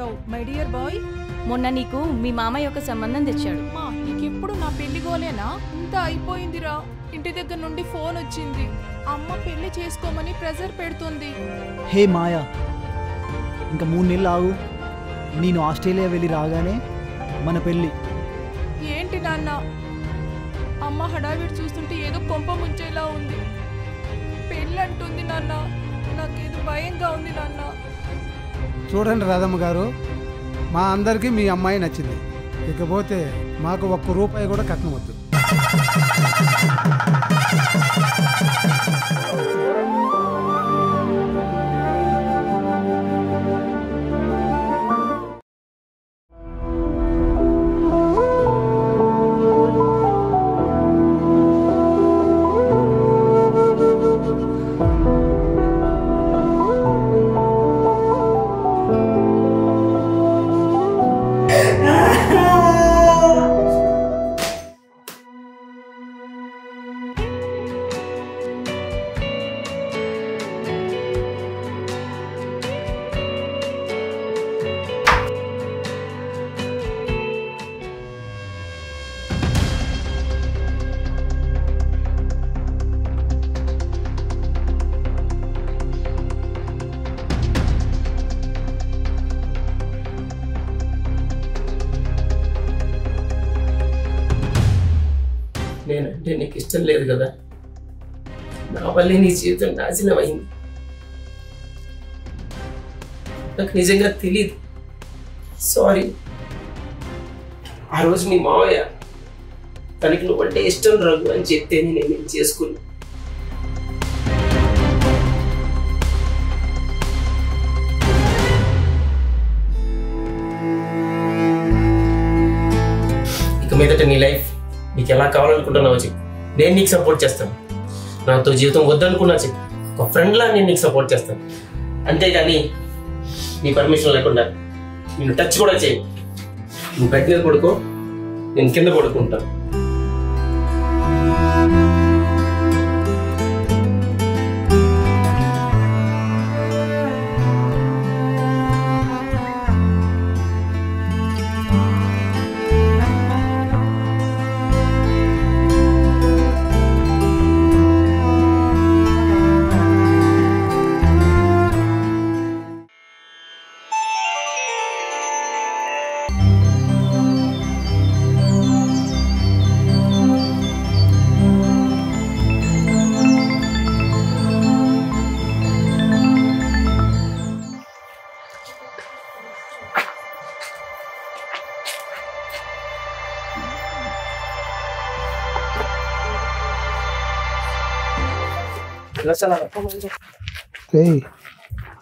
వచ్చావు my dear bye? మొన్న నీకు మీ మామయ్య యొక్క సంబంధం తెచ్చాడు. నీకెప్పుడు నా పెళ్లి గోలేనా? ఇంత అయిపోయిందిరా. ఇంటి దగ్గర నుండి ఫోన్ వచ్చింది. అమ్మ పెళ్లి చేసుకోమని ప్రెజర్ పెడుతుంది. హే మాయా, ఇంకా 3 నెలలు ఆగు. నేను ఆస్ట్రేలియా వెళ్ళి రాగానే మన పెళ్ళి. ఏంటి నాన్న? అమ్మ హడావిడి చూస్తుంటే ఏదో కొంప ముంచేలా ఉంది. పెళ్ళి అంటుంది నాన్న. నాకేదో భయంగా ఉంది నాన్న. చూడండి రాధమ్మ గారు, మా అందరికీ మీ అమ్మాయి నచ్చింది. ఇకపోతే మాకు 1 రూపాయి కూడా కట్నం వద్దు. నేనంటే నీకు ఇష్టం లేదు కదా, నా వల్లే నీ జీవితం నాశనం అయింది. నాకు నిజంగా తెలియదు, సారీ. ఆ రోజు మీ మావయ్య తనకి నువ్వంటే ఇష్టం రఘు అని చెప్తేనే నేను చేసుకున్నా. ఇక మీదట నీ లైఫ్ నీకు ఎలా కావాలనుకుంటున్నావో చెప్పు, నేను నీకు సపోర్ట్ చేస్తాను. నాతో జీవితం వద్దనుకున్నా చెప్పు, ఒక ఫ్రెండ్లా నేను నీకు సపోర్ట్ చేస్తాను. అంతేగాని నీ పర్మిషన్ లేకుండా నేను టచ్ కూడా చేయి. నువ్వు బెడ్ మీద పడుకో, నేను కింద పడుకుంటాను.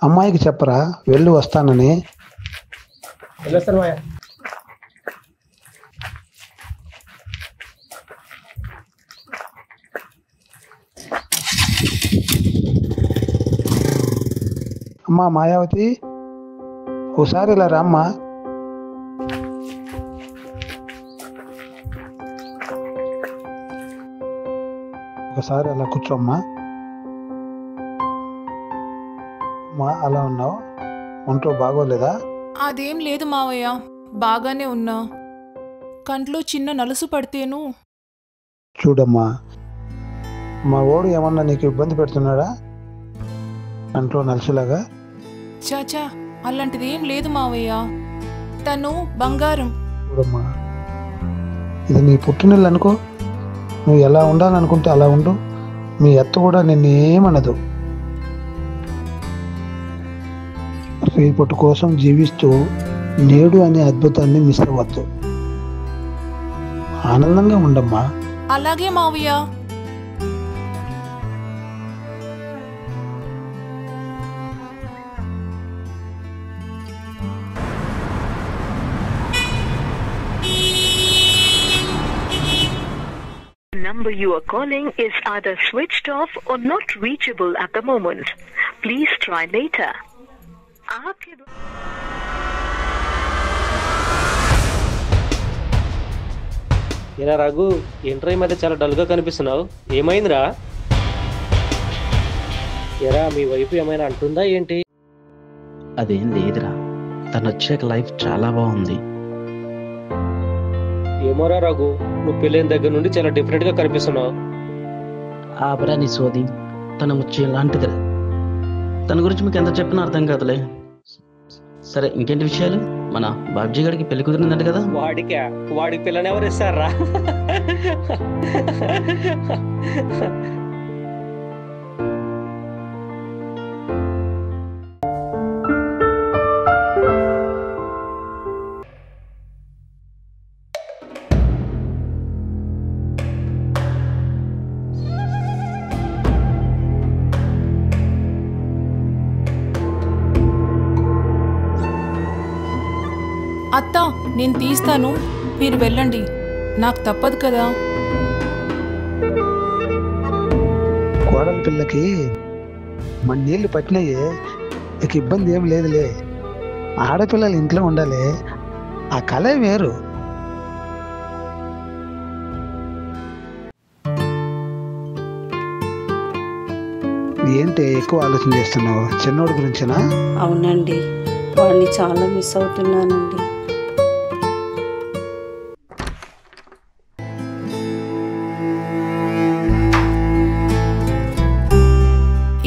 అమ్మాయికి చెప్పరా వెళ్ళి వస్తానని. అమ్మా మాయావతి, ఓసారి ఇలా రామ్మా. ఒకసారి అలా కూర్చోమ్మా. అలా ఉన్నావు, ఒంట్లో బాగోలేదా? అదేం లేదు మావయ్య, బాగానే ఉన్నా. కంట్లో చిన్న నలుసు పడితేను. చూడమ్మా, మా ఓడు ఏమన్నా నీకు ఇబ్బంది పెడుతున్నాడా కంట్లో నలుసులాగా? చాచా, అలాంటిది ఏం లేదు మావయ్య. తను బంగారం. చూడమ్మా, ఇది నీ పుట్టినళ్ళు అనుకో. నువ్వు ఎలా ఉండాలనుకుంటే అలా ఉండు. మీ అత్త కూడా నిన్నేమనదు. రేపటి కోసం జీవిస్తూ నేడు అనే అద్భుతాన్ని మిస్ అవ్వద్దు. ఆనందంగా ఉండమ్మా. అలాగే మావయ్య. number you are calling is either switched off or not reachable at the moment. Please try later. ఏరా రఘు, ఏంట్రా ఈ మధ్య చాలా డల్గా కనిపిస్తున్నావు? ఏమైందిరా? ఎరా మీ వైపు ఏమైనా అంటుందా ఏంటి? అదేం లేదురా, తను వచ్చాక లైఫ్ చాలా బాగుంది. ఏమోరా రఘు, నువ్వు పెళ్ళైన దగ్గర నుండి చాలా డిఫరెంట్ గా కనిపిస్తున్నావు. ఆపరా నీ సోది. తన ముచ్చ లాంటిది. తన గురించి మీకు ఎంత చెప్పినా అర్థం కాదులే. సరే, ఇంకేంటి విషయాలు? మన బాబ్జీ గారికి పెళ్లి కుదిరిందంట కదా? వాడికి పిల్లని ఎవరు ఇస్తారా? అత్త, నేను తీస్తాను, మీరు వెళ్ళండి, నాకు తప్పదు కదా. కోడల పిల్లకి మన నీళ్లు పట్టినాయే, ఇక ఇబ్బంది ఏం లేదులే. ఆడపిల్లలు ఇంట్లో ఉండాలి, ఆ కళే వేరు. ఏంటి ఎక్కువ ఆలోచన చేస్తున్నావు? చిన్నోడి గురించేనా? అవునండి, వాడిని చాలా మిస్ అవుతున్నానండి.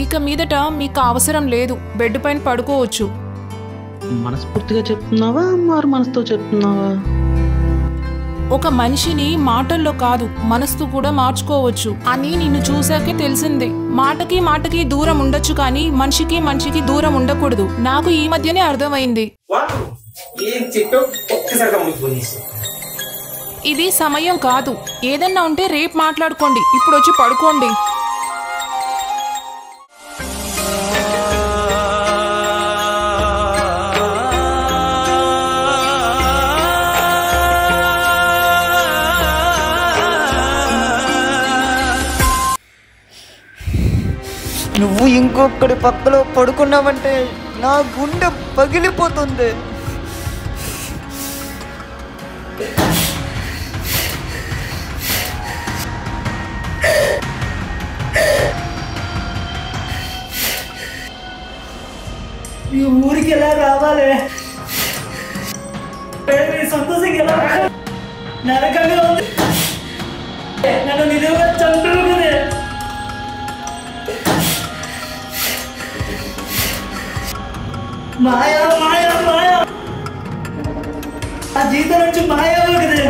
ఇక మీదట మీకు అవసరం లేదు, బెడ్ పైన పడుకోవచ్చు. మనస్ఫూర్తిగా చెప్తున్నావా, మారు మనసుతో చెప్తున్నావా? ఒక మనిషిని మాటల్లో కాదు, మనసుతో కూడా మార్చుకోవచ్చు అని నిన్ను చూసాకే తెలిసింది. మాటకి మాటకి దూరం ఉండొచ్చు, కానీ మనిషికి మనిషికి దూరం ఉండకూడదు. నాకు ఈ మధ్యనే అర్థమైంది. ఇది సమయం కాదు. ఏదన్నా ఉంటే రేపు మాట్లాడుకోండి, ఇప్పుడు వచ్చి పడుకోండి. నువ్వు ఇంకొకటి పక్కలో పడుకున్నావంటే నా గుండె పగిలిపోతుంది. ఈ ఊరికి ఎలా రావాలి? సంతోషంగా ఎలా నరకంగా ఉంది. నన్ను నిలువుగా చంపులు కదా. మాయా మాయా మాయా, ఆ జీతం నుంచి మాయా కదా.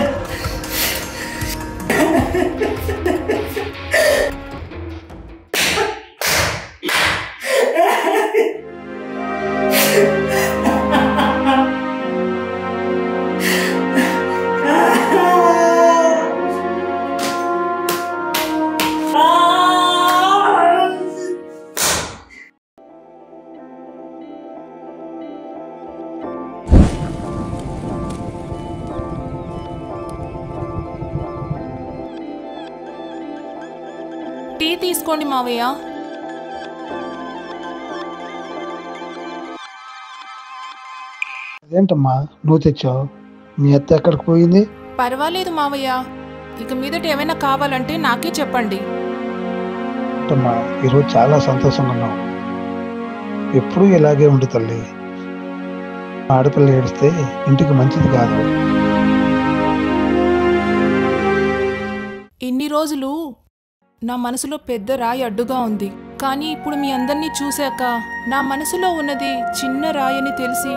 టీ తీసుకోండి మావయ్య. అదేంటమ్మా నువ్వు తెచ్చావు? మీ అత్త ఎక్కడికి పోయింది? పర్వాలేదు మావయ్య, ఇక మీదట ఏమైనా కావాలంటే నాకే చెప్పండి. అమ్మా, ఈరోజు చాలా సంతోషంగా ఉన్నావు. ఎప్పుడూ ఇలాగే ఉండు తల్లి. ఆడపిల్ల ఏడిస్తే ఇంటికి మంచిది కాదు. ఇన్ని రోజులు నా మనసులో పెద్ద రాయి అడ్డుగా ఉంది, కానీ ఇప్పుడు మీ అందరినీ చూశాక నా మనసులో ఉన్నది చిన్న రాయని తెలిసి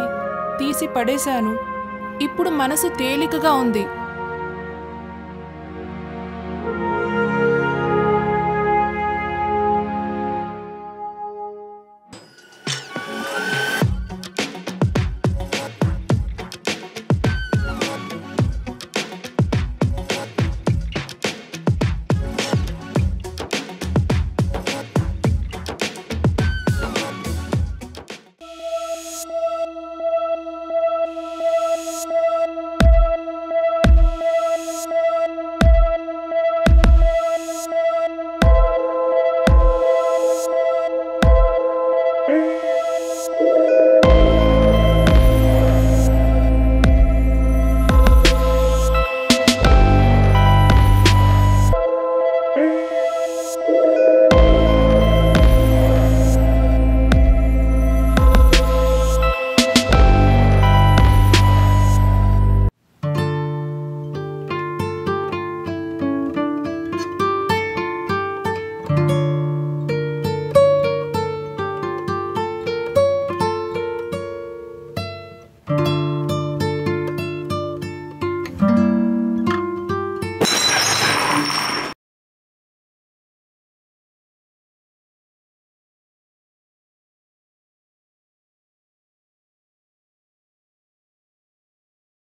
తీసి పడేశాను. ఇప్పుడు మనసు తేలికగా ఉంది.